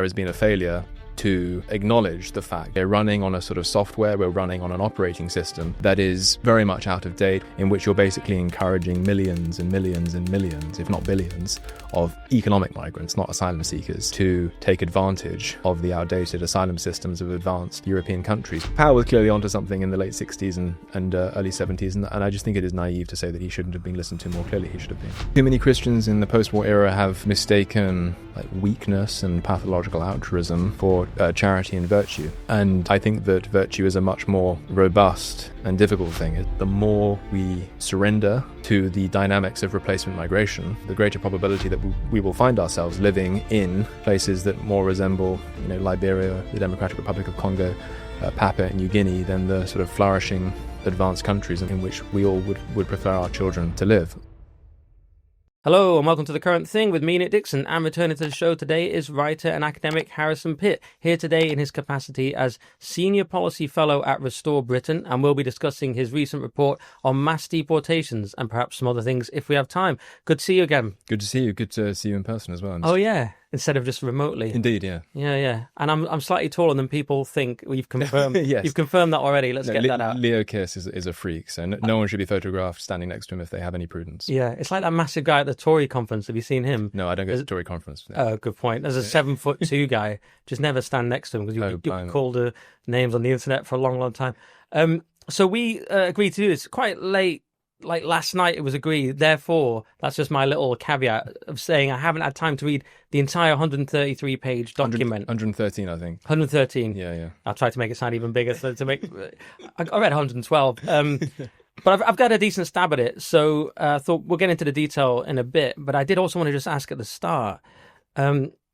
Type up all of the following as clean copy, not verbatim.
there has been a failure to acknowledge the fact they're running on a sort of software, we're running on an operating system that is very much out of date, in which you're basically encouraging millions and millions and millions, if not billions, of economic migrants, not asylum seekers, to take advantage of the outdated asylum systems of advanced European countries. Powell was clearly onto something in the late 60s and early 70s, and I just think it is naive to say that he shouldn't have been listened to more. Clearly he should have been. Too many Christians in the post-war era have mistaken weakness and pathological altruism for charity and virtue. And I think that virtue is a much more robust and difficult thing. The more we surrender to the dynamics of replacement migration, the greater probability that we will find ourselves living in places that more resemble, Liberia, the Democratic Republic of Congo, Papua New Guinea, than the sort of flourishing advanced countries in which we all would prefer our children to live. Hello and welcome to The Current Thing with me, Nick Dixon, and returning to the show today is writer and academic Harrison Pitt, here today in his capacity as Senior Policy Fellow at Restore Britain, and we'll be discussing his recent report on mass deportations and perhaps some other things if we have time. Good to see you again. Good to see you. Good to see you in person as well. Oh yeah, instead of just remotely. Indeed, yeah. Yeah. And I'm slightly taller than people think. You've confirmed. Yes. You've confirmed that already. Let's get that out. Leo Kiss is a freak, so no one should be photographed standing next to him if they have any prudence. Yeah, it's like that massive guy at the Tory conference. Have you seen him? No, I don't go to the Tory conference. Oh, good point. There's a 7'2" guy. Just never stand next to him because you called names on the internet for a long, long time. So we agreed to do this quite late. Like last night it was agreed, therefore that's just my little caveat of saying I haven't had time to read the entire 133-page document. 113, I think. 113. Yeah. I'll try to make it sound even bigger. So I read 112. But I've got a decent stab at it, so I thought we'll get into the detail in a bit. But I did also want to just ask at the start,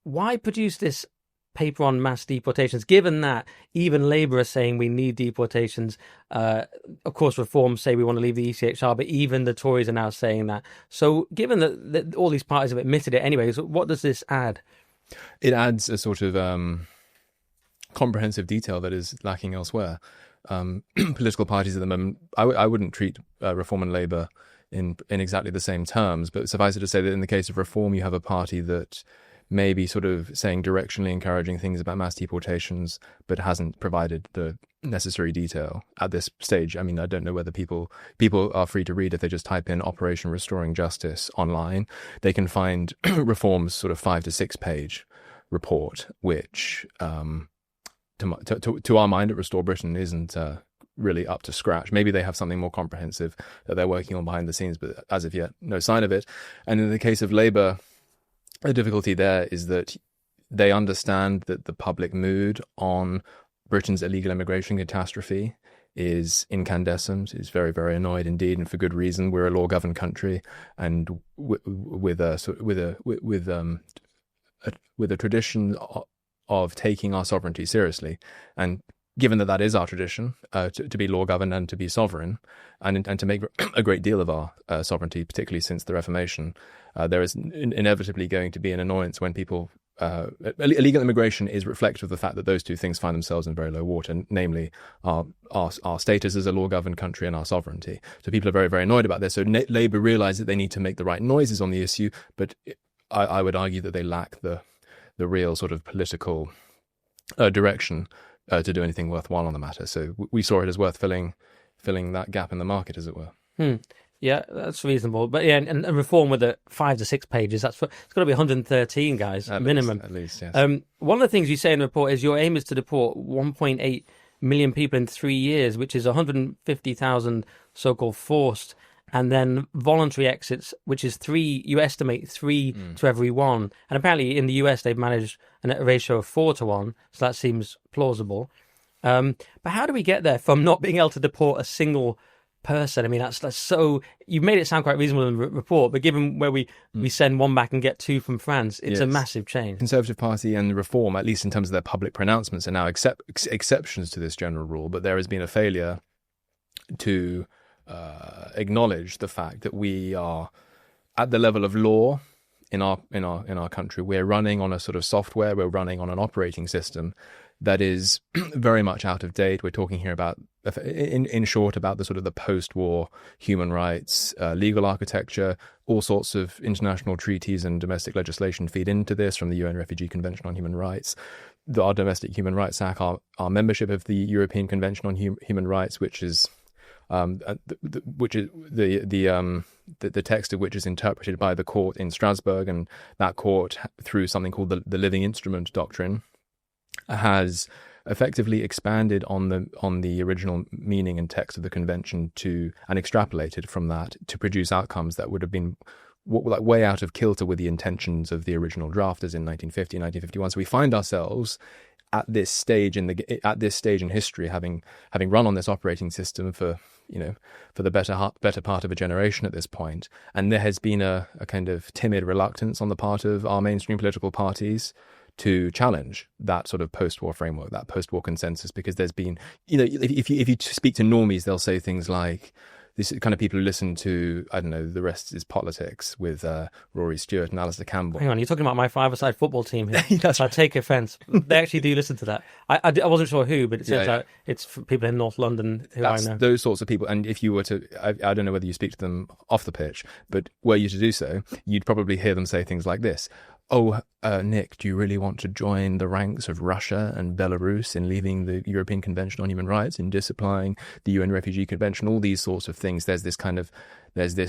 why produce this paper on mass deportations, given that even Labour are saying we need deportations? Of course, Reform say we want to leave the ECHR, but even the Tories are now saying that. So given that all these parties have admitted it anyway, so what does this add? It adds a sort of comprehensive detail that is lacking elsewhere. Political parties at the moment, I wouldn't treat Reform and Labour in exactly the same terms, but suffice it to say that in the case of Reform, you have a party that may be sort of saying directionally encouraging things about mass deportations, but hasn't provided the necessary detail at this stage. I mean, I don't know whether people are free to read. If they just type in Operation Restoring Justice online, they can find Reform's sort of 5 to 6 page report, which to our mind at Restore Britain isn't really up to scratch. Maybe they have something more comprehensive that they're working on behind the scenes, but as of yet, no sign of it. And in the case of Labour, the difficulty there is that they understand that the public mood on Britain's illegal immigration catastrophe is incandescent, is very, very annoyed indeed, and for good reason. We're a law-governed country, and with a tradition of taking our sovereignty seriously, and given that is our tradition, to be law-governed and to be sovereign, and to make a great deal of our sovereignty, particularly since the Reformation, there is inevitably going to be an annoyance when people... illegal immigration is reflective of the fact that those two things find themselves in very low water, namely our status as a law-governed country and our sovereignty. So people are very, very annoyed about this. So Labour realise that they need to make the right noises on the issue, but I would argue that they lack the real sort of political direction to do anything worthwhile on the matter. So we saw it as worth filling that gap in the market, as it were. Yeah, that's reasonable. But yeah, and Reform with the 5 to 6 pages, it's got to be 113, guys, minimum. At least, yes. One of the things you say in the report is your aim is to deport 1.8 million people in 3 years, which is 150,000 so-called forced, and then voluntary exits, which is 3, you estimate 3 to every 1. And apparently in the US, they've managed a ratio of 4 to 1, so that seems plausible. But how do we get there from not being able to deport a single person? I mean, that's so... You've made it sound quite reasonable in the report, but given where we send 1 back and get 2 from France, it's a massive change. Conservative Party and Reform, at least in terms of their public pronouncements, are now exceptions to this general rule, but there has been a failure to acknowledge the fact that we are at the level of law in our country. We're running on a sort of software, we're running on an operating system that is very much out of date. We're talking here about in short, about the sort of the post-war human rights legal architecture. All sorts of international treaties and domestic legislation feed into this, from the UN Refugee Convention on Human Rights, our Domestic Human Rights Act, our membership of the European Convention on Human Rights, which is the text of which is interpreted by the court in Strasbourg, and that court, through something called the living instrument doctrine, has effectively expanded on the original meaning and text of the convention and extrapolated from that to produce outcomes that would have been like way out of kilter with the intentions of the original drafters in 1950, 1951. So we find ourselves at this stage in history, having run on this operating system for the better part of a generation at this point, and there has been a kind of timid reluctance on the part of our mainstream political parties to challenge that sort of post-war framework, that post-war consensus, because there's been, if you speak to normies, they'll say things like, this is kind of people who listen to, I don't know, The Rest is Politics with Rory Stewart and Alistair Campbell. Hang on, you're talking about my five-a-side football team here. That's I take offence. They actually do listen to that. I wasn't sure who, but it turns out it's for people in North London who I know. Those sorts of people. And if you were to, I don't know whether you speak to them off the pitch, but were you to do so, you'd probably hear them say things like this. Oh, Nick, do you really want to join the ranks of Russia and Belarus in leaving the European Convention on Human Rights, in disapplying the UN Refugee Convention, all these sorts of things? There's this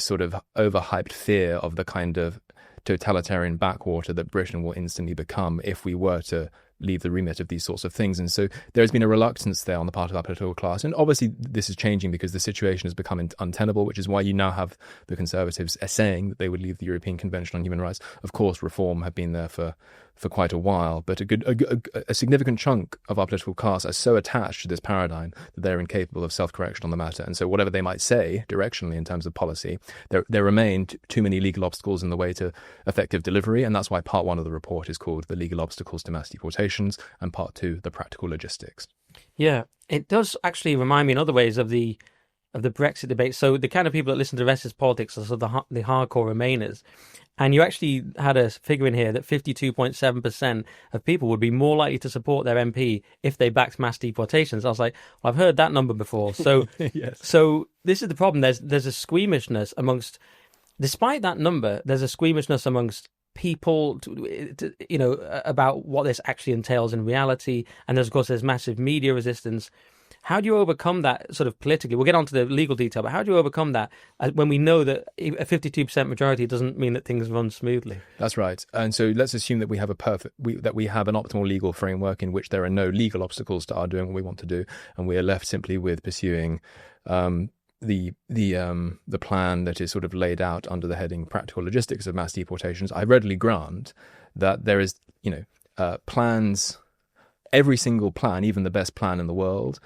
sort of overhyped fear of the kind of totalitarian backwater that Britain will instantly become if we were to leave the remit of these sorts of things. And so there's been a reluctance there on the part of our political class. And obviously this is changing because the situation has become untenable, which is why you now have the Conservatives saying that they would leave the European Convention on Human Rights. Of course, reform had been there for quite a while, but a significant chunk of our political class are so attached to this paradigm that they're incapable of self-correction on the matter. And so whatever they might say directionally in terms of policy, there remain too many legal obstacles in the way to effective delivery. And that's why part one of the report is called The Legal Obstacles to Mass Deportations, and part two, The Practical Logistics. Yeah, it does actually remind me in other ways of the Brexit debate. So the kind of people that listen to Rest is Politics are sort of the hardcore Remainers. And you actually had a figure in here that 52.7% of people would be more likely to support their MP if they backed mass deportations. I was like, well, I've heard that number before. So, yes. So this is the problem. There's a squeamishness amongst, despite that number, there's a squeamishness amongst people, about what this actually entails in reality. And of course, there's massive media resistance. How do you overcome that sort of politically? We'll get on to the legal detail, but how do you overcome that when we know that a 52% majority doesn't mean that things run smoothly? That's right. And so let's assume that we have an optimal legal framework in which there are no legal obstacles to our doing what we want to do, and we are left simply with pursuing the plan that is sort of laid out under the heading Practical Logistics of Mass Deportations. I readily grant that there is, plans, every single plan, even the best plan in the world.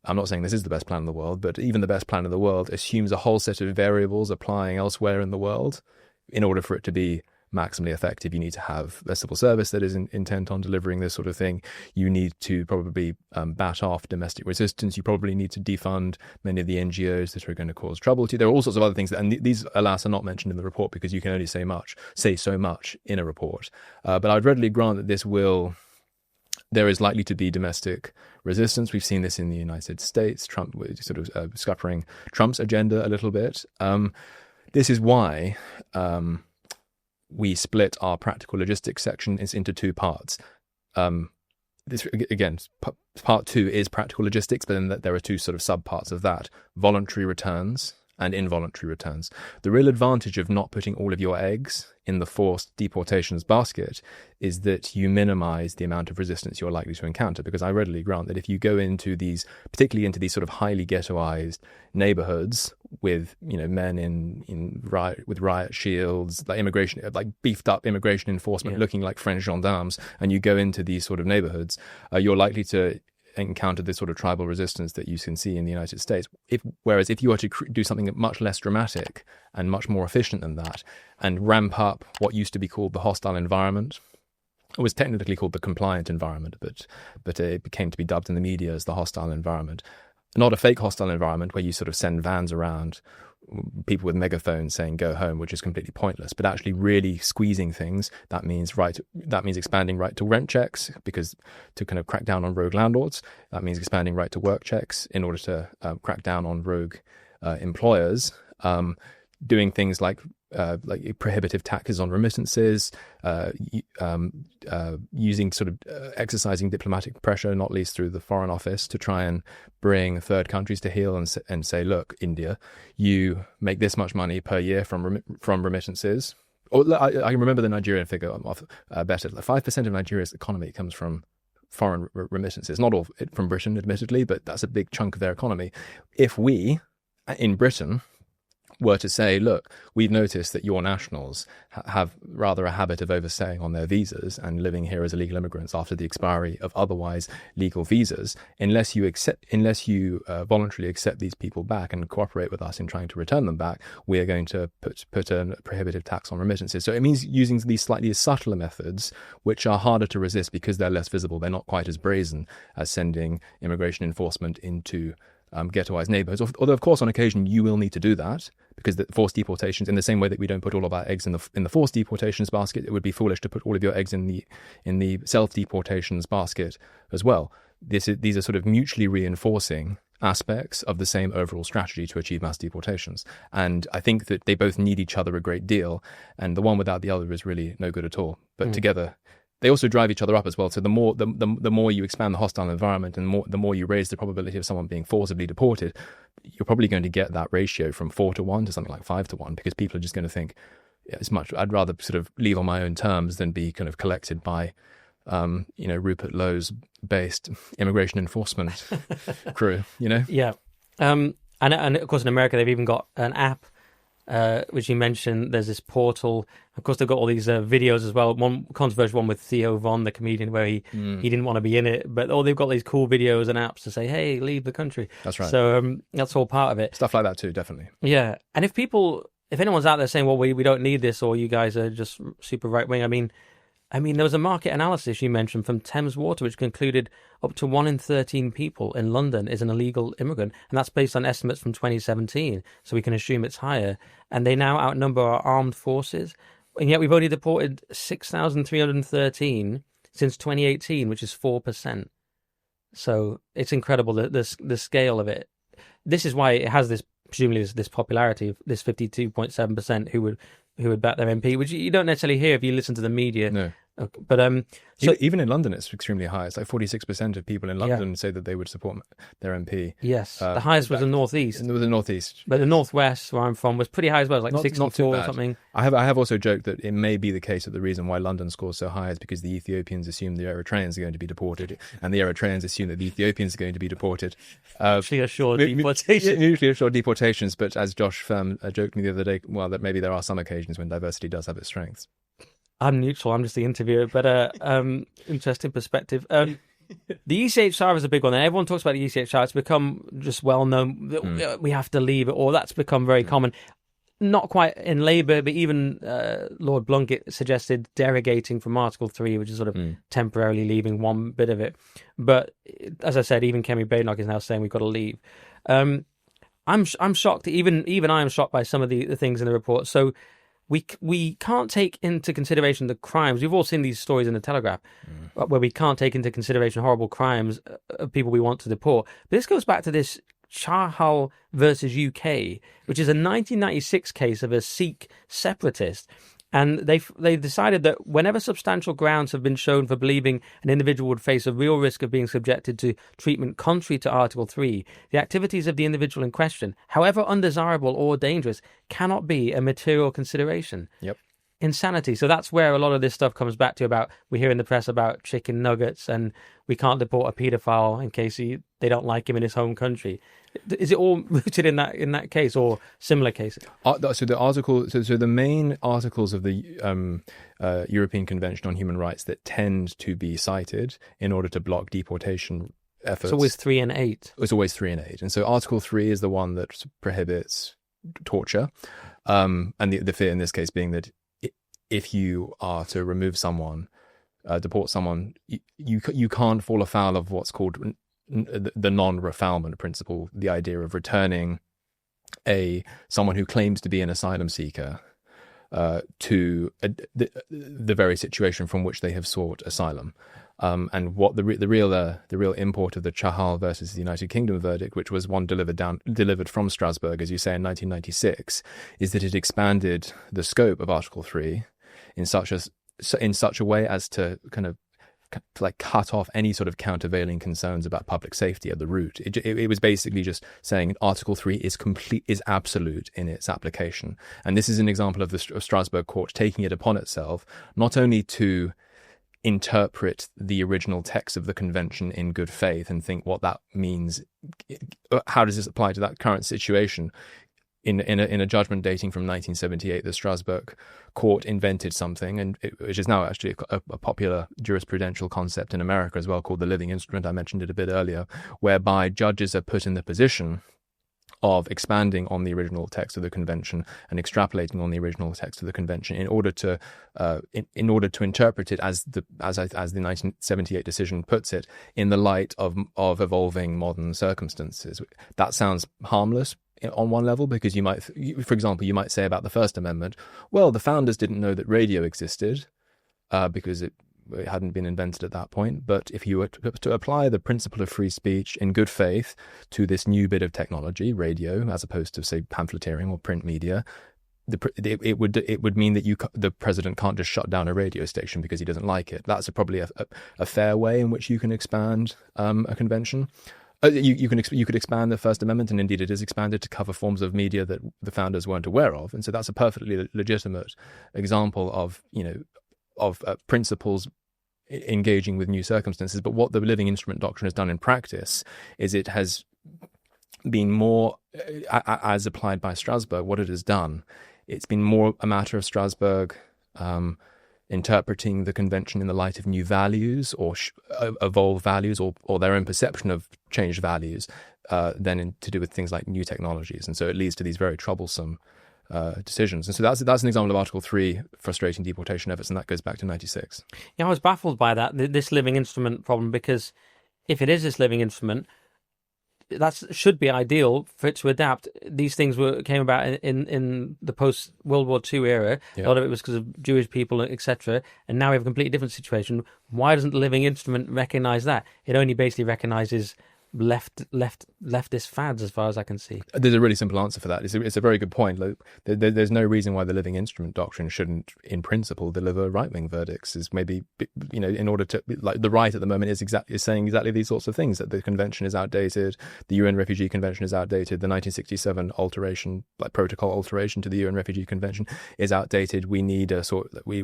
I'm not saying this is the best plan in the world, but even the best plan in the world assumes a whole set of variables applying elsewhere in the world. In order for it to be maximally effective, you need to have a civil service that is intent on delivering this sort of thing. You need to probably bat off domestic resistance. You probably need to defund many of the NGOs that are going to cause trouble to you. There are all sorts of other things, and these, alas, are not mentioned in the report because you can only say so much in a report. But I'd readily grant that there is likely to be domestic resistance. We've seen this in the United States. Trump was sort of scuppering Trump's agenda a little bit. This is why we split our practical logistics section into two parts. This again, part two is practical logistics, but then there are two sort of subparts of that: voluntary returns and involuntary returns. The real advantage of not putting all of your eggs in the forced deportations basket is that you minimize the amount of resistance you're likely to encounter, because I readily grant that if you go into these, particularly into these sort of highly ghettoized neighborhoods with, men with riot shields, like beefed up immigration enforcement looking like French gendarmes, and you go into these sort of neighborhoods, you're likely to encounter this sort of tribal resistance that you can see in the United States. Whereas if you were to do something much less dramatic and much more efficient than that, and ramp up what used to be called the hostile environment, it was technically called the compliant environment, but it became to be dubbed in the media as the hostile environment. Not a fake hostile environment where you sort of send vans around people with megaphones saying go home, which is completely pointless, but actually really squeezing things. That means expanding right to rent checks, because to kind of crack down on rogue landlords. That means expanding right to work checks in order to crack down on rogue employers. Doing things like prohibitive taxes on remittances, using sort of exercising diplomatic pressure, not least through the Foreign Office, to try and bring third countries to heel and say, look, India, you make this much money per year from remittances. Or I remember the Nigerian figure better. 5% of Nigeria's economy comes from foreign remittances. Not all from Britain, admittedly, but that's a big chunk of their economy. If we, in Britain, were to say, look, we've noticed that your nationals have rather a habit of overstaying on their visas and living here as illegal immigrants after the expiry of otherwise legal visas, unless you voluntarily accept these people back and cooperate with us in trying to return them back, we are going to put a prohibitive tax on remittances. So it means using these slightly subtler methods, which are harder to resist because they're less visible. They're not quite as brazen as sending immigration enforcement into ghettoized neighborhoods. Although, of course, on occasion you will need to do that, because the forced deportations, in the same way that we don't put all of our eggs in the forced deportations basket, it would be foolish to put all of your eggs in the self deportations basket as well. These are sort of mutually reinforcing aspects of the same overall strategy to achieve mass deportations, and I think that they both need each other a great deal, and the one without the other is really no good at all. But together, they also drive each other up as well. So the more you expand the hostile environment, and the more you raise the probability of someone being forcibly deported, you're probably going to get that ratio from 4-1 to something like 5-1, because people are just going to think, yeah, I'd rather sort of leave on my own terms than be kind of collected by, Rupert Lowe's based immigration enforcement crew. Yeah, and of course in America they've even got an app. Which you mentioned, there's this portal. Of course, they've got all these videos as well. One controversial one with Theo Von, the comedian, where he didn't want to be in it. But they've got these cool videos and apps to say, hey, leave the country. That's right. So that's all part of it. Stuff like that too, definitely. Yeah. And if anyone's out there saying, well, we don't need this, or you guys are just super right-wing, I mean, there was a market analysis you mentioned from Thames Water, which concluded up to 1 in 13 people in London is an illegal immigrant. And that's based on estimates from 2017. So we can assume it's higher. And they now outnumber our armed forces. And yet we've only deported 6,313 since 2018, which is 4%. So it's incredible, the scale of it. This is why it has presumably this popularity of this 52.7% who would back their MP, which you don't necessarily hear if you listen to the media. No. But so even in London, it's extremely high. It's like 46% of people in London say that they would support their MP. Yes, the highest was the northeast. The northeast, but the northwest, where I'm from, was pretty high as well, like 64 or something. I have also joked that it may be the case that the reason why London scores so high is because the Ethiopians assume the Eritreans are going to be deported, and the Eritreans assume that the Ethiopians are going to be deported. Mutually assured deportations. Mutually assured deportations. But as Josh Firm joked me the other day, well, that maybe there are some occasions when diversity does have its strengths. I'm neutral. I'm just the interviewer, but interesting perspective. The ECHR is a big one. And everyone talks about the ECHR. It's become just well known that we have to leave it, or that's become very common. Not quite in Labour, but even Lord Blunkett suggested derogating from Article 3, which is sort of temporarily leaving one bit of it. But as I said, even Kemi Badenoch is now saying we've got to leave. I'm shocked. Even I am shocked by some of the things in the report. So we can't take into consideration the crimes. We've all seen these stories in the Telegraph where we can't take into consideration horrible crimes of people we want to deport. But this goes back to this Chahal versus UK, which is a 1996 case of a Sikh separatist. And they decided that whenever substantial grounds have been shown for believing an individual would face a real risk of being subjected to treatment contrary to Article 3, the activities of the individual in question, however undesirable or dangerous, cannot be a material consideration. Yep. Insanity. So that's where a lot of this stuff comes back to about, we hear in the press about chicken nuggets and we can't deport a paedophile in case they don't like him in his home country. Is it all rooted in that case or similar cases? So the main articles of the European Convention on Human Rights that tend to be cited in order to block deportation efforts. It's always 3 and 8. It's always 3 and 8. And so Article 3 is the one that prohibits torture. And the fear in this case being that if you are to remove someone, deport someone, you can't fall afoul of what's called the non-refoulement principle, the idea of returning someone who claims to be an asylum seeker to the very situation from which they have sought asylum. And what the real import of the Chahal versus the United Kingdom verdict, which was one delivered from Strasbourg, as you say, in 1996, is that it expanded the scope of Article 3 in such a way as to kind of like cut off any sort of countervailing concerns about public safety at the root. It was basically just saying Article 3 is absolute in its application. And this is an example of the Strasbourg court taking it upon itself not only to interpret the original text of the convention in good faith and think what that means, how does this apply to that current situation. In a judgment dating from 1978, the Strasbourg court invented something, which is now actually a popular jurisprudential concept in America as well, called the living instrument. I mentioned it a bit earlier, whereby judges are put in the position of expanding on the original text of the convention and extrapolating on the original text of the convention in order to interpret it as the 1978 decision puts it, in the light of evolving modern circumstances. That sounds harmless on one level, because for example, you might say about the First Amendment, well, the founders didn't know that radio existed because it hadn't been invented at that point. But if you were to apply the principle of free speech in good faith to this new bit of technology, radio, as opposed to, say, pamphleteering or print media, it would mean that the president can't just shut down a radio station because he doesn't like it. That's probably a fair way in which you can expand a convention. You could expand the First Amendment, and indeed it is expanded to cover forms of media that the founders weren't aware of, and so that's a perfectly legitimate example of principles engaging with new circumstances. But what the living instrument doctrine has done in practice is it has been more, as applied by Strasbourg, what it has done, it's been more a matter of Strasbourg interpreting the convention in the light of new values or evolved values or their own perception of changed values than to do with things like new technologies. And so it leads to these very troublesome decisions. And so that's an example of Article 3 frustrating deportation efforts, and that goes back to 96. Yeah, I was baffled by that, this living instrument problem, because if it is this living instrument, that should be ideal for it to adapt. These things came about in the post World War II era. Yeah. A lot of it was because of Jewish people, etc. And now we have a completely different situation. Why doesn't the living instrument recognize that? It only basically recognizes leftist fads, as far as I can see. There's a really simple answer for that. It's a very good point. Like, there's no reason why the living instrument doctrine shouldn't, in principle, deliver right-wing verdicts. Is maybe, in order to, like, the right at the moment is saying exactly these sorts of things, that the convention is outdated, the UN Refugee Convention is outdated, the 1967 alteration, like protocol alteration to the UN Refugee Convention, is outdated. We need we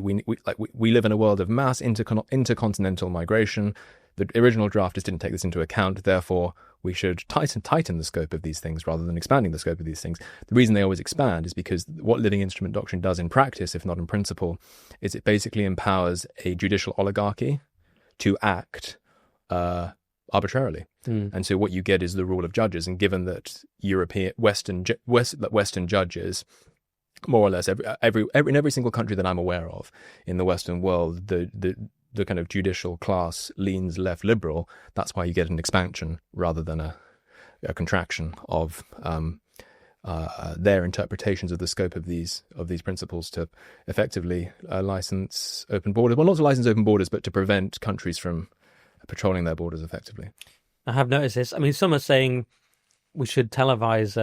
live in a world of mass intercontinental migration. The original draft just didn't take this into account. Therefore, we should tighten the scope of these things rather than expanding the scope of these things. The reason they always expand is because what living instrument doctrine does in practice, if not in principle, is it basically empowers a judicial oligarchy to act arbitrarily. And so what you get is the rule of judges. And given that Western judges, more or less in every single country that I'm aware of in the Western world, the kind of judicial class leans left liberal. That's why you get an expansion rather than a contraction of their interpretations of the scope of these principles to effectively license open borders. Well, not to license open borders, but to prevent countries from patrolling their borders effectively. I have noticed this. I mean, some are saying we should televise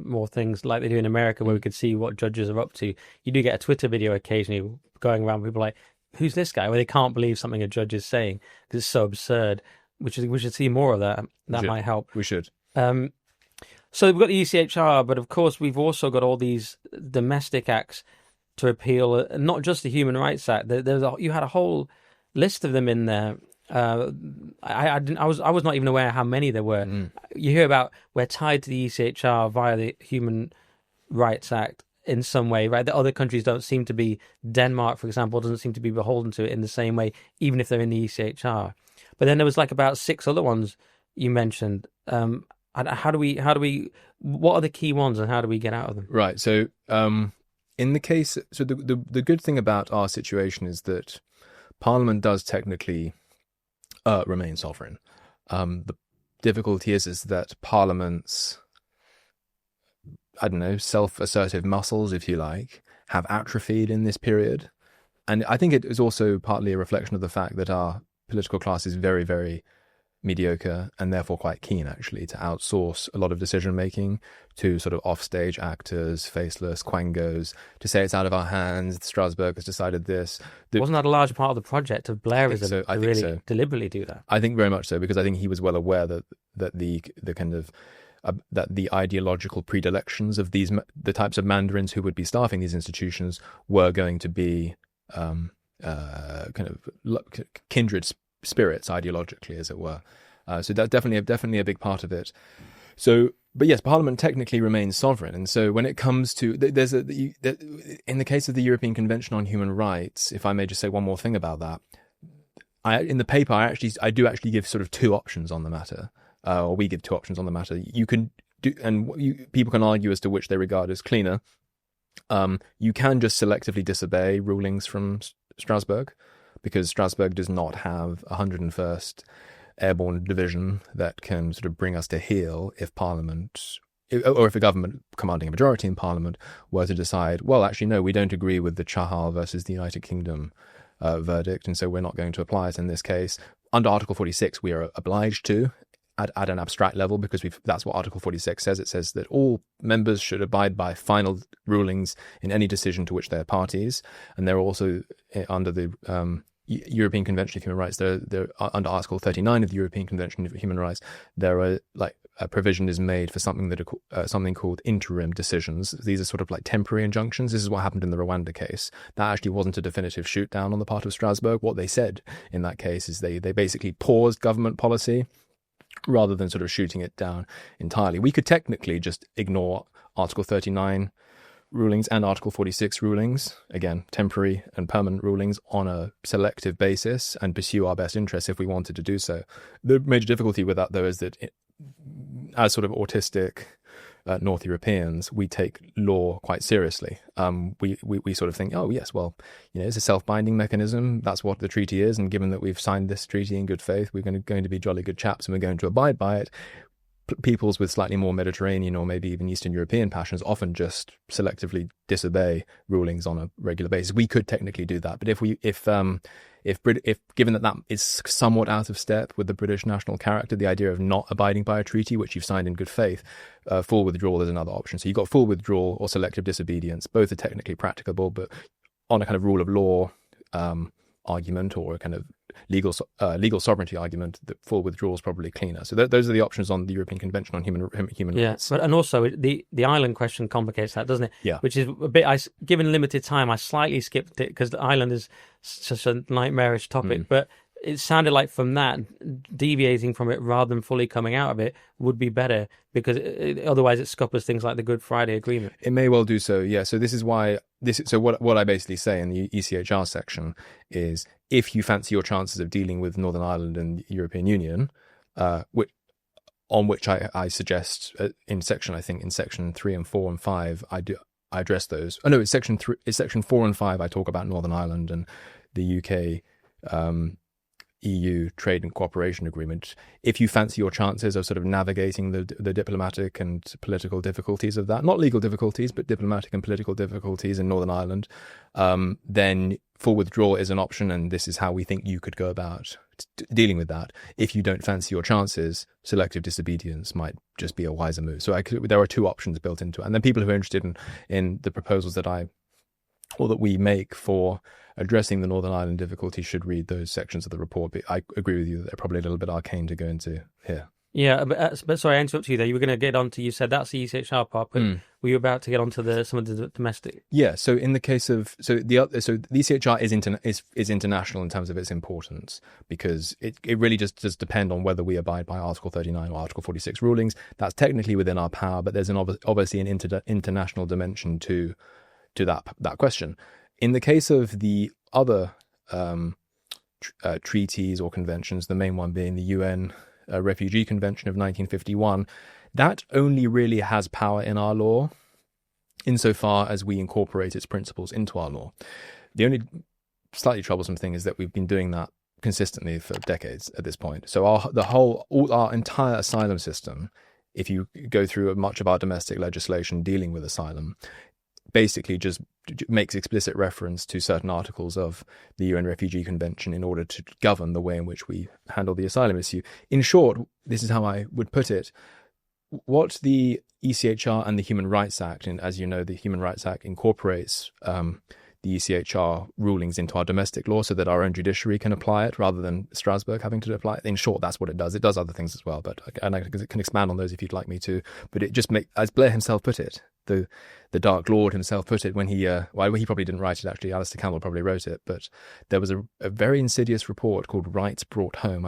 more things like they do in America, where we could see what judges are up to. You do get a Twitter video occasionally going around, people like, who's this guy? Where they can't believe something a judge is saying because it's so absurd. We should see more of that. That might help. We should. So we've got the ECHR, but of course we've also got all these domestic acts to repeal, not just the Human Rights Act. You had a whole list of them in there. I was not even aware how many there were. You hear about we're tied to the ECHR via the Human Rights Act in some way, right? The other countries don't seem to be. Denmark, for example, doesn't seem to be beholden to it in the same way, even if they're in the ECHR. But then there was like about 6 other ones you mentioned. How do we? What are the key ones, and how do we get out of them? Right. So, in the case, so the good thing about our situation is that Parliament does technically remain sovereign. The difficulty is that Parliament's I don't know, self-assertive muscles, if you like, have atrophied in this period. And I think it is also partly a reflection of the fact that our political class is very, very mediocre and therefore quite keen, actually, to outsource a lot of decision-making to sort of offstage actors, faceless quangos, to say it's out of our hands, Strasbourg has decided this. Wasn't that a large part of the project of Blairism to really deliberately do that? I think very much so, because I think he was well aware that the kind of that the ideological predilections of the types of mandarins who would be staffing these institutions were going to be kind of kindred spirits ideologically, as it were. So that's definitely a big part of it. So, but yes, Parliament technically remains sovereign, and so when it comes to in the case of the European Convention on Human Rights, if I may just say one more thing about that, in the paper I do actually give sort of two options on the matter, or we give two options on the matter. You can do, and people can argue as to which they regard as cleaner. You can just selectively disobey rulings from Strasbourg, because Strasbourg does not have a 101st Airborne Division that can sort of bring us to heel if Parliament, or if a government commanding a majority in Parliament were to decide, well, actually, no, we don't agree with the Chahal versus the United Kingdom verdict, and so we're not going to apply it in this case. Under Article 46, we are obliged to, at an abstract level, because that's what Article 46 says. It says that all members should abide by final rulings in any decision to which they are parties, and they're also under the European Convention of Human Rights. They're under Article 39 of the European Convention of Human Rights. There are a provision is made for something called interim decisions. These are sort of like temporary injunctions. This is what happened in the Rwanda case. That actually wasn't a definitive shoot down on the part of Strasbourg. What they said in that case is they basically paused government policy rather than sort of shooting it down entirely. We could technically just ignore Article 39 rulings and Article 46 rulings, again, temporary and permanent rulings, on a selective basis and pursue our best interests if we wanted to do so. The major difficulty with that, though, is that as sort of autistic North Europeans, we take law quite seriously. We sort of think, oh yes, well, it's a self-binding mechanism. That's what the treaty is, and given that we've signed this treaty in good faith, we're going to be jolly good chaps, and we're going to abide by it. Peoples with slightly more Mediterranean or maybe even Eastern European passions often just selectively disobey rulings on a regular basis. We could technically do that, but if given that is somewhat out of step with the British national character, the idea of not abiding by a treaty which you've signed in good faith, full withdrawal is another option. So you've got full withdrawal or selective disobedience. Both are technically practicable, but on a kind of rule of law argument or a kind of legal sovereignty argument, that full withdrawal is probably cleaner. So those are the options on the European Convention on Human Rights. But and also the island question complicates that, doesn't it? Yeah. Which is a bit. Given limited time, I slightly skipped it because the island is such a nightmarish topic. But it sounded like from that, deviating from it rather than fully coming out of it would be better, because otherwise it scuppers things like the Good Friday Agreement. It may well do so, yeah. So this is why what I basically say in the ECHR section is, if you fancy your chances of dealing with Northern Ireland and the European Union, which I suggest in section 3 and 4 and 5, I address those. Oh no, it's section 4 and 5. I talk about Northern Ireland and the UK EU Trade and Cooperation Agreement. If you fancy your chances of sort of navigating the diplomatic and political difficulties of that, not legal difficulties, but diplomatic and political difficulties in Northern Ireland, then full withdrawal is an option, and this is how we think you could go about dealing with that. If you don't fancy your chances, selective disobedience might just be a wiser move. So there are two options built into it. And then people who are interested in the proposals that we make for addressing the Northern Ireland difficulty should read those sections of the report. But I agree with you that they're probably a little bit arcane to go into here. Yeah, but sorry, I interrupted you there. You were going to get onto, you said that's the ECHR part, but were you about to get onto some of the domestic? Yeah, so in the case of the ECHR is international in terms of its importance, because it really just does depend on whether we abide by Article 39 or Article 46 rulings. That's technically within our power, but there's obviously an international dimension to that question. In the case of the other treaties or conventions, the main one being the UN Refugee Convention of 1951, that only really has power in our law insofar as we incorporate its principles into our law. The only slightly troublesome thing is that we've been doing that consistently for decades at this point. So all our entire asylum system if you go through much of our domestic legislation dealing with asylum, basically just makes explicit reference to certain articles of the UN Refugee Convention in order to govern the way in which we handle the asylum issue. In short, this is how I would put it. What the ECHR and the Human Rights Act, and as you know, the Human Rights Act incorporates the ECHR rulings into our domestic law so that our own judiciary can apply it rather than Strasbourg having to apply it. In short, that's what it does. It does other things as well, and I can expand on those if you'd like me to. But it just makes, as Blair himself put it, the Dark Lord himself put it when he probably didn't write it actually, Alistair Campbell probably wrote it, but there was a very insidious report called Rights Brought Home.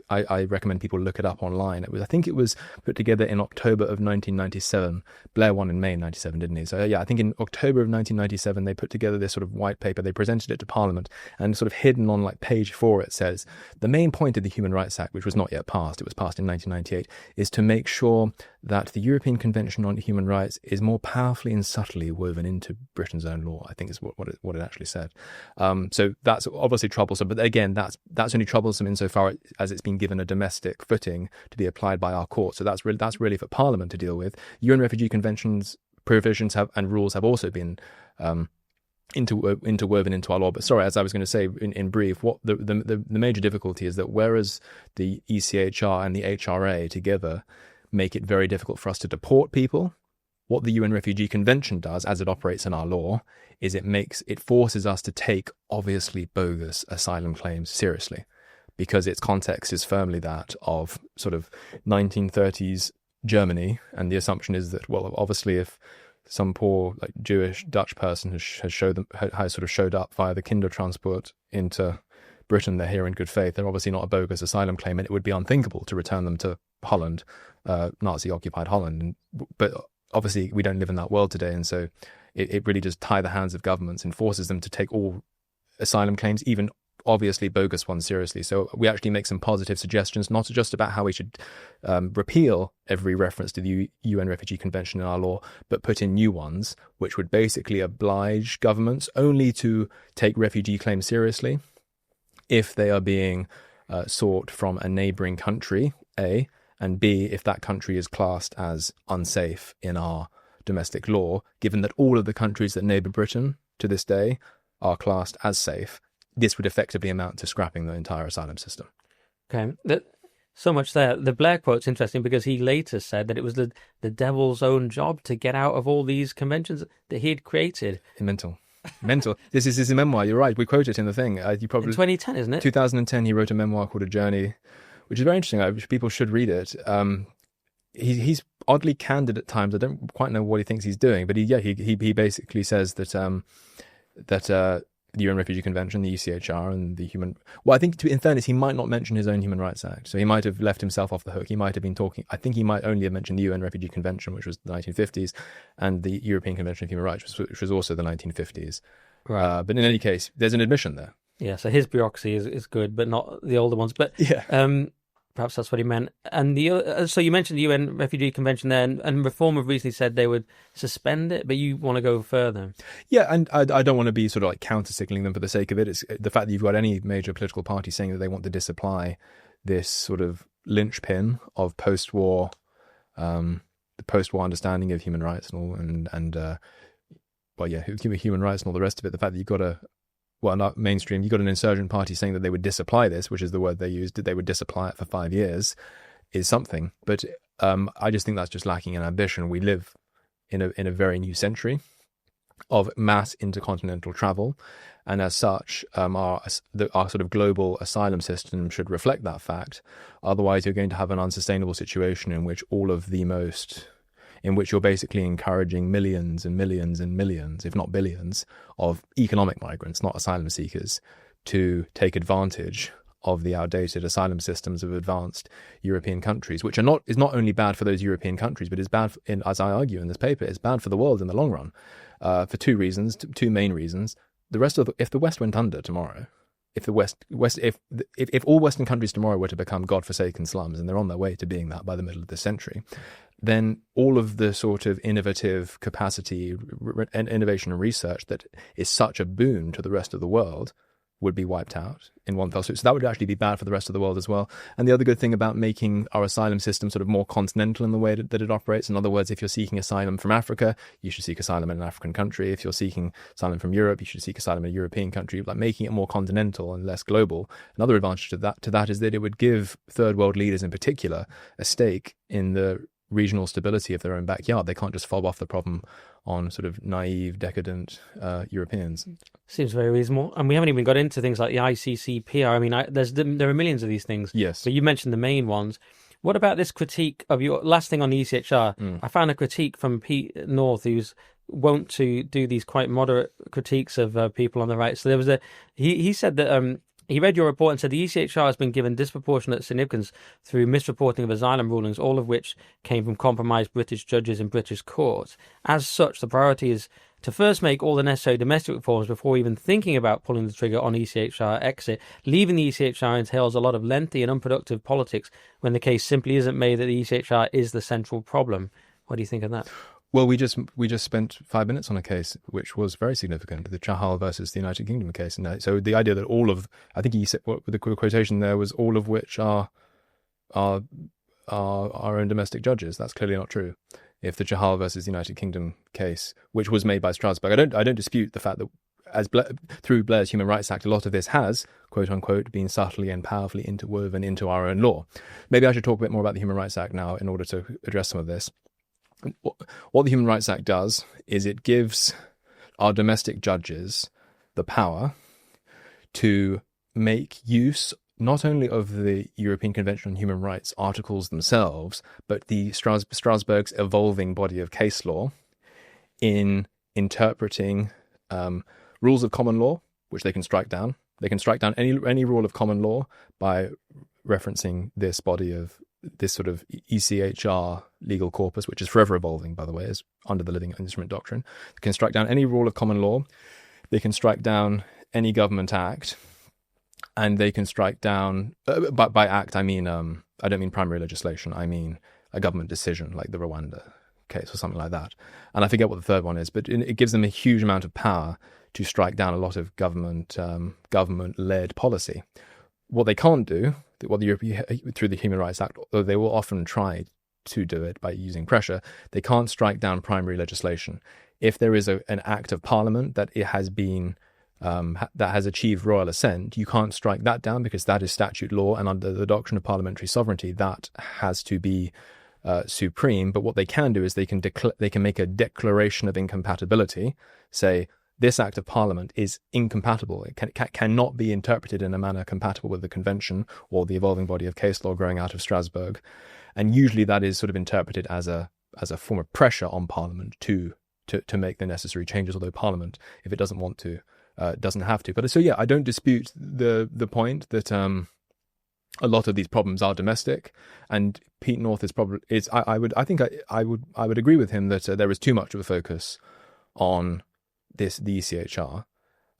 I recommend people look it up online. I think it was put together in October of 1997. Blair won in May 97, didn't he? So yeah, I think in October of 1997 they put together this sort of white paper. They presented it to Parliament, and sort of hidden on like page 4 it says, the main point of the Human Rights Act, which was not yet passed, it was passed in 1998, is to make sure that the European Convention on Human Rights is more powerfully and subtly woven into Britain's own law, I think is what it actually said. So that's obviously troublesome, but again, that's only troublesome insofar as it's been given a domestic footing to be applied by our court. So that's really for Parliament to deal with. UN Refugee Convention's provisions and rules have also been interwoven into our law. But sorry, as I was going to say in brief, what the major difficulty is that whereas the ECHR and the HRA together make it very difficult for us to deport people, what the UN Refugee Convention does, as it operates in our law, is it forces us to take obviously bogus asylum claims seriously, because its context is firmly that of sort of 1930s Germany, and the assumption is that, well, obviously if some poor like Jewish Dutch person has showed up via the Kindertransport into Britain, they're here in good faith, they're obviously not a bogus asylum claim, and it would be unthinkable to return them to Holland, Nazi-occupied Holland. But obviously we don't live in that world today, and so it really does tie the hands of governments and forces them to take all asylum claims, even obviously bogus ones, seriously. So we actually make some positive suggestions, not just about how we should repeal every reference to the UN Refugee Convention in our law, but put in new ones, which would basically oblige governments only to take refugee claims seriously if they are being sought from a neighbouring country, A, and B, if that country is classed as unsafe in our domestic law, given that all of the countries that neighbour Britain to this day are classed as safe. This would effectively amount to scrapping the entire asylum system. Okay. So much there. The Blair quote's interesting because he later said that it was the devil's own job to get out of all these conventions that he had created. Mental. This is his memoir. You're right. We quote it in the thing. You probably in 2010, isn't it? 2010, he wrote a memoir called A Journey, which is very interesting. People should read it. He's oddly candid at times. I don't quite know what he thinks he's doing, but he basically says that the UN Refugee Convention, the ECHR, and the human... Well, I think, in fairness, he might not mention his own Human Rights Act. So he might have left himself off the hook. He might have been talking... I think he might only have mentioned the UN Refugee Convention, which was the 1950s, and the European Convention of Human Rights, which was also the 1950s. Right. But in any case, there's an admission there. Yeah, so his bureaucracy is good, but not the older ones. But yeah. Perhaps that's what he meant. And so you mentioned the UN Refugee Convention there, and Reform have recently said they would suspend it, but you want to go further. Yeah, and I don't want to be sort of like counter-signaling them for the sake of it. It's the fact that you've got any major political party saying that they want to disapply this sort of linchpin of post-war, the post-war understanding of human rights and all, human rights and all the rest of it. The fact that you've got not mainstream, you got an insurgent party saying that they would disapply this, which is the word they used, that they would disapply it for 5 years, is something. But I just think that's just lacking in ambition. We live in a very new century of mass intercontinental travel, and as such, our sort of global asylum system should reflect that fact. Otherwise, you're going to have an unsustainable situation in which you're basically encouraging millions and millions and millions, if not billions, of economic migrants, not asylum seekers, to take advantage of the outdated asylum systems of advanced European countries, which is not only bad for those European countries, but is bad, as I argue in this paper, is bad for the world in the long run, for two main reasons. If the West went under tomorrow, if all Western countries tomorrow were to become godforsaken slums, and they're on their way to being that by the middle of this century, then all of the sort of innovative capacity and innovation and research that is such a boon to the rest of the world would be wiped out in one fell swoop. So that would actually be bad for the rest of the world as well. And the other good thing about making our asylum system sort of more continental in the way that it operates, in other words, if you're seeking asylum from Africa, you should seek asylum in an African country. If you're seeking asylum from Europe, you should seek asylum in a European country. Like making it more continental and less global. Another advantage to that is that it would give third world leaders in particular a stake in the regional stability of their own backyard. They can't just fob off the problem on sort of naive, decadent Europeans. Seems very reasonable. And we haven't even got into things like the ICCPR. I mean, there are millions of these things. Yes. But you mentioned the main ones. What about this critique of your last thing on the ECHR? I found a critique from Pete North, who's wont to do these quite moderate critiques of people on the right. So there was he said that he read your report and said the ECHR has been given disproportionate significance through misreporting of asylum rulings, all of which came from compromised British judges in British courts. As such, the priority is to first make all the necessary domestic reforms before even thinking about pulling the trigger on ECHR exit. Leaving the ECHR entails a lot of lengthy and unproductive politics when the case simply isn't made that the ECHR is the central problem. What do you think of that? Well, we just spent 5 minutes on a case which was very significant, the Chahal versus the United Kingdom case. And so the idea that I think he said, the quotation there was all of which are our own domestic judges. That's clearly not true. If the Chahal versus the United Kingdom case, which was made by Strasbourg, I don't dispute the fact that through Blair's Human Rights Act, a lot of this has, quote unquote, been subtly and powerfully interwoven into our own law. Maybe I should talk a bit more about the Human Rights Act now in order to address some of this. What the Human Rights Act does is it gives our domestic judges the power to make use not only of the European Convention on Human Rights articles themselves, but the Strasbourg's evolving body of case law in interpreting rules of common law, which they can strike down. They can strike down any rule of common law by referencing this body of this sort of ECHR legal corpus, which is forever evolving, by the way, is under the living instrument doctrine. They can strike down any rule of common law. They can strike down any government act, and they can strike down, by act, I don't mean primary legislation. I mean a government decision like the Rwanda case or something like that. And I forget what the third one is, but it gives them a huge amount of power to strike down a lot of government-led policy. What they can't do, through the Human Rights Act, although they will often try to do it by using pressure, they can't strike down primary legislation. If there is an act of Parliament that it has been that has achieved royal assent, you can't strike that down because that is statute law, and under the doctrine of parliamentary sovereignty, that has to be supreme. But what they can do is they can make a declaration of incompatibility, say, this act of Parliament is incompatible. It cannot be interpreted in a manner compatible with the Convention or the evolving body of case law growing out of Strasbourg. And usually that is sort of interpreted as a form of pressure on Parliament to make the necessary changes, although Parliament, if it doesn't want to, doesn't have to. But so yeah, I don't dispute the point that a lot of these problems are domestic, and Pete North I would agree with him that there is too much of a focus on the ECHR,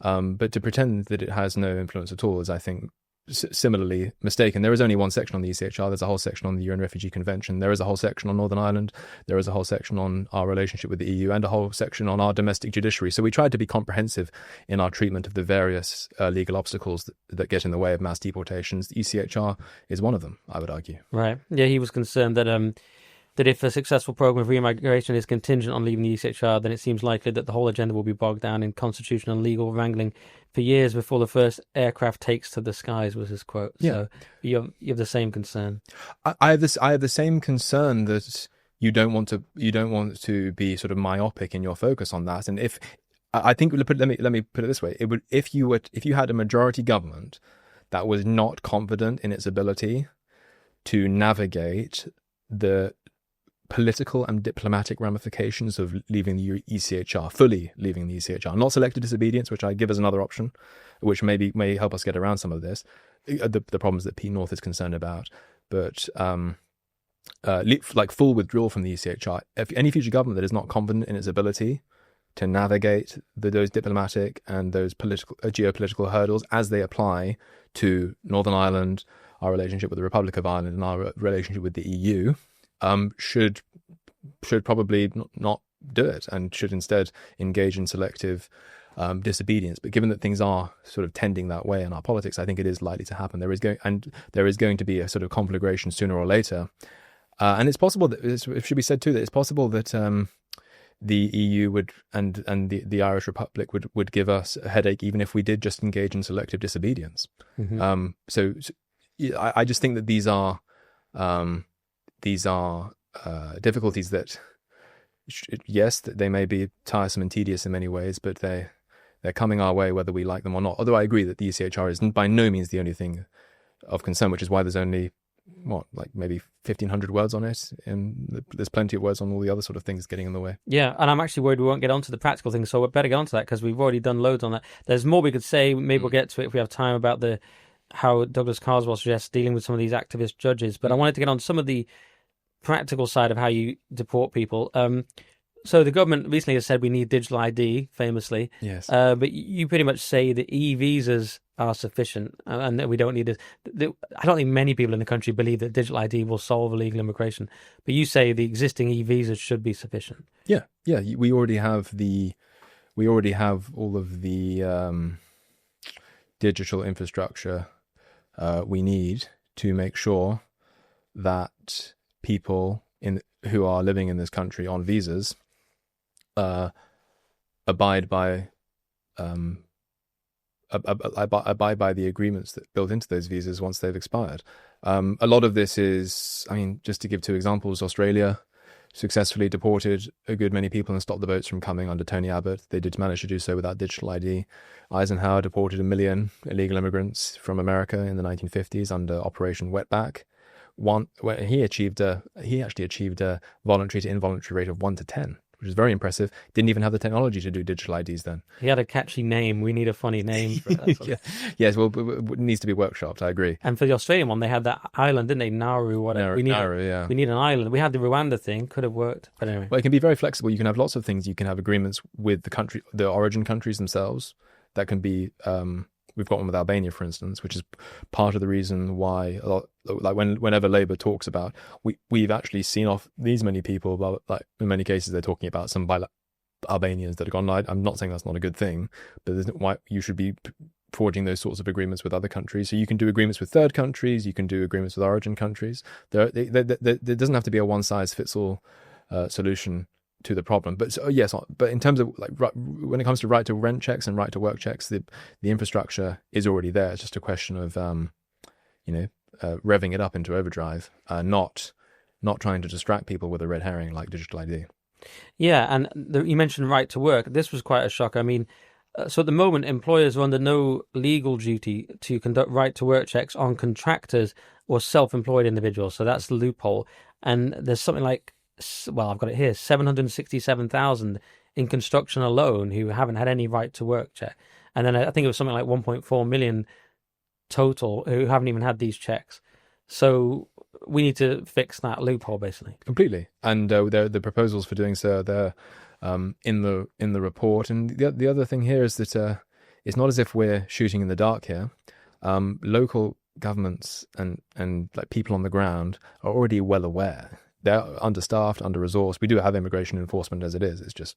but to pretend that it has no influence at all is, I think, similarly mistaken. There is only one section on the ECHR. There's a whole section on the UN Refugee Convention. There is a whole section on Northern Ireland. There is a whole section on our relationship with the EU, and a whole section on our domestic judiciary. So we tried to be comprehensive in our treatment of the various legal obstacles that get in the way of mass deportations. The ECHR is one of them, I would argue. Right. Yeah, he was concerned that if a successful program of re-immigration is contingent on leaving the ECHR, then it seems likely that the whole agenda will be bogged down in constitutional and legal wrangling for years before the first aircraft takes to the skies, was his quote. Yeah. So you have the same concern. I have the same concern that you don't want to be sort of myopic in your focus on that. And if I think let me put it this way, if you had a majority government that was not confident in its ability to navigate the political and diplomatic ramifications of leaving the ECHR, fully leaving the ECHR, not selective disobedience, which I give as another option, which may help us get around some of this, the problems that Pete North is concerned about, but like full withdrawal from the ECHR. If any future government that is not confident in its ability to navigate those diplomatic and those geopolitical hurdles as they apply to Northern Ireland, our relationship with the Republic of Ireland, and our relationship with the EU, should probably not do it, and should instead engage in selective disobedience. But given that things are sort of tending that way in our politics, I think it is likely to happen. There is going to be a sort of conflagration sooner or later, and it's possible that it should be said too that it's possible that the EU would and the Irish Republic would give us a headache even if we did just engage in selective disobedience. So I just think that these are difficulties that, yes, that they may be tiresome and tedious in many ways, but they're coming our way whether we like them or not. Although I agree that the ECHR is by no means the only thing of concern, which is why there's only maybe 1,500 words on it, and there's plenty of words on all the other sort of things getting in the way. Yeah, and I'm actually worried we won't get onto the practical things, so we better get onto that because we've already done loads on that. There's more we could say. Maybe we'll get to it if we have time about how Douglas Carswell suggests dealing with some of these activist judges. But I wanted to get on some of the practical side of how you deport people. So the government recently has said we need digital ID, famously. Yes. But you pretty much say that e-visas are sufficient and that we don't need it. I don't think many people in the country believe that digital ID will solve illegal immigration. But you say the existing e-visas should be sufficient. Yeah. We already have all of the digital infrastructure we need to make sure that people who are living in this country on visas abide by the agreements that built into those visas once they've expired. A lot of this is, just to give two examples, Australia successfully deported a good many people and stopped the boats from coming under Tony Abbott. They did manage to do so without digital ID. Eisenhower deported 1 million illegal immigrants from America in the 1950s under Operation Wetback. He actually achieved a voluntary to involuntary rate of 1 to 10, which is very impressive. Didn't even have the technology to do digital IDs then. He had a catchy name. We need a funny name for that. Yes, well, it needs to be workshopped. I agree. And for the Australian one, they had that island, didn't they? Nauru, whatever. Nauru, yeah. We need an island. We had the Rwanda thing. Could have worked. But anyway. Well, it can be very flexible. You can have lots of things. You can have agreements with the origin countries themselves. That can be... We've got one with Albania, for instance, which is part of the reason why, whenever Labour talks about, we've actually seen off these many people, but like in many cases they're talking about some Albanians that have gone. I'm not saying that's not a good thing, but there's why you should be forging those sorts of agreements with other countries. So you can do agreements with third countries, you can do agreements with origin countries. There doesn't have to be a one-size-fits-all solution to the problem, but but in terms of when it comes to right to rent checks and right to work checks, the infrastructure is already there. It's just a question of revving it up into overdrive, not trying to distract people with a red herring like digital ID. Yeah, and you mentioned right to work. This was quite a shock. So at the moment, employers are under no legal duty to conduct right to work checks on contractors or self-employed individuals. So that's the loophole, and there's something like, well, I've got it here, 767,000 in construction alone who haven't had any right to work check. And then I think it was something like 1.4 million total who haven't even had these checks. So we need to fix that loophole, basically. Completely. And the proposals for doing so are there in the report. And the other thing here is that it's not as if we're shooting in the dark here. Local governments and like people on the ground are already well aware. They're understaffed, under-resourced. We do have immigration enforcement as it is. It's just,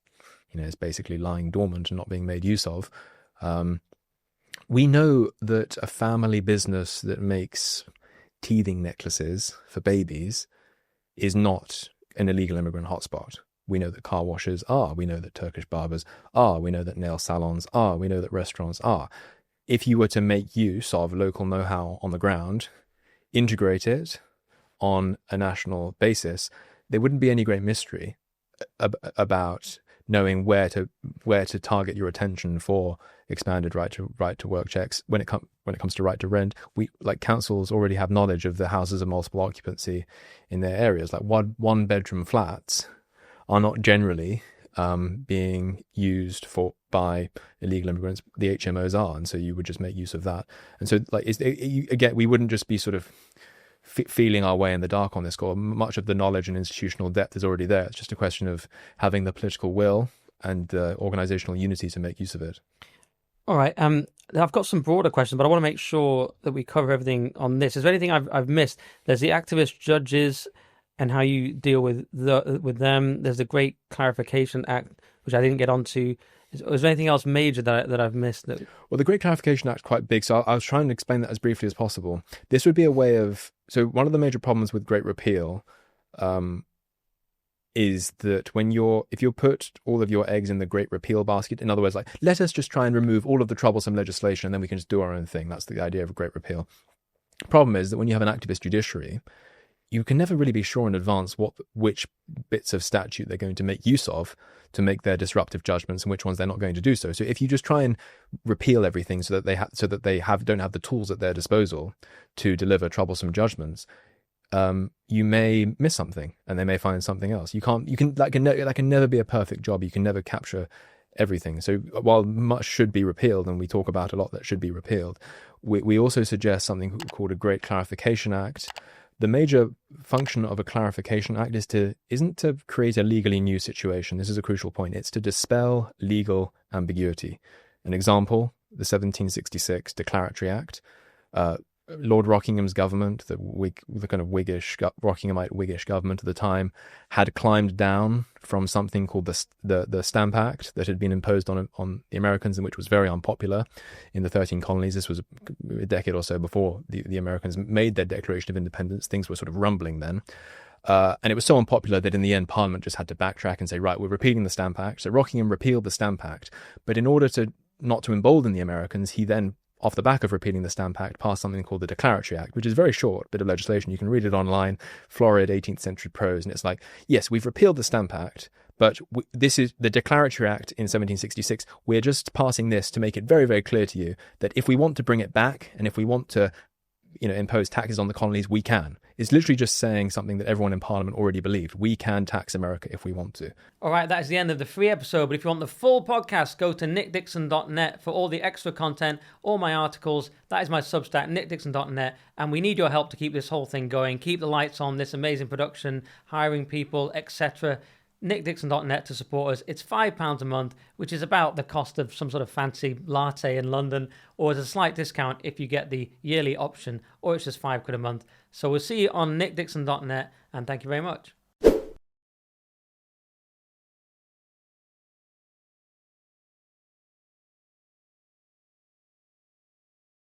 it's basically lying dormant and not being made use of. We know that a family business that makes teething necklaces for babies is not an illegal immigrant hotspot. We know that car washers are. We know that Turkish barbers are. We know that nail salons are. We know that restaurants are. If you were to make use of local know-how on the ground, integrate it on a national basis, there wouldn't be any great mystery about knowing where to target your attention for expanded right to work checks. When it comes to right to rent, councils already have knowledge of the houses of multiple occupancy in their areas. Like one bedroom flats are not generally being used by illegal immigrants. The HMOs are, and so you would just make use of that. And so again, we wouldn't just be sort of feeling our way in the dark on this score. Much of the knowledge and institutional depth is already there. It's just a question of having the political will and the organizational unity to make use of it. All right. I've got some broader questions, but I want to make sure that we cover everything on this. Is there anything I've missed? There's the activist judges and how you deal with them. There's the Great Clarification Act, which I didn't get onto. Is there anything else major that I've missed? Well, the Great Clarification Act is quite big, so I'll try and explain that as briefly as possible. This would be a way of... So one of the major problems with Great Repeal is that if you put all of your eggs in the Great Repeal basket, in other words, like, let us just try and remove all of the troublesome legislation and then we can just do our own thing. That's the idea of a Great Repeal. The problem is that when you have an activist judiciary, you can never really be sure in advance which bits of statute they're going to make use of to make their disruptive judgments and which ones they're not going to do so. So if you just try and repeal everything so that they don't have the tools at their disposal to deliver troublesome judgments, you may miss something and they may find something else. That can never be a perfect job. You can never capture everything. So while much should be repealed, and we talk about a lot that should be repealed, we also suggest something called a Great Clarification Act. The major function of a Clarification Act isn't to create a legally new situation. This is a crucial point. It's to dispel legal ambiguity. An example, the 1766 Declaratory Act. Lord Rockingham's government, the kind of Rockinghamite Whiggish government at the time, had climbed down from something called the Stamp Act that had been imposed on the Americans and which was very unpopular in the 13 colonies. This was a decade or so before the Americans made their Declaration of Independence. Things were sort of rumbling then. And it was so unpopular that in the end, Parliament just had to backtrack and say, right, we're repealing the Stamp Act. So Rockingham repealed the Stamp Act. But in order not to embolden the Americans, he then, off the back of repealing the Stamp Act, passed something called the Declaratory Act, which is a very short bit of legislation. You can read it online, florid 18th century prose, and it's like, yes, we've repealed the Stamp Act, but this is the Declaratory Act in 1766. We're just passing this to make it very, very clear to you that if we want to bring it back and if we want to, impose taxes on the colonies, we can. It's literally just saying something that everyone in Parliament already believed. We can tax America if we want to. All right, that is the end of the free episode. But if you want the full podcast, go to nickdixon.net for all the extra content, all my articles. That is my Substack, nickdixon.net. And we need your help to keep this whole thing going, keep the lights on, this amazing production, hiring people, etc. nickdixon.net to support us. It's £5 a month, which is about the cost of some sort of fancy latte in London, or as a slight discount if you get the yearly option, or it's just £5 a month. So we'll see you on nickdixon.net, and thank you very much.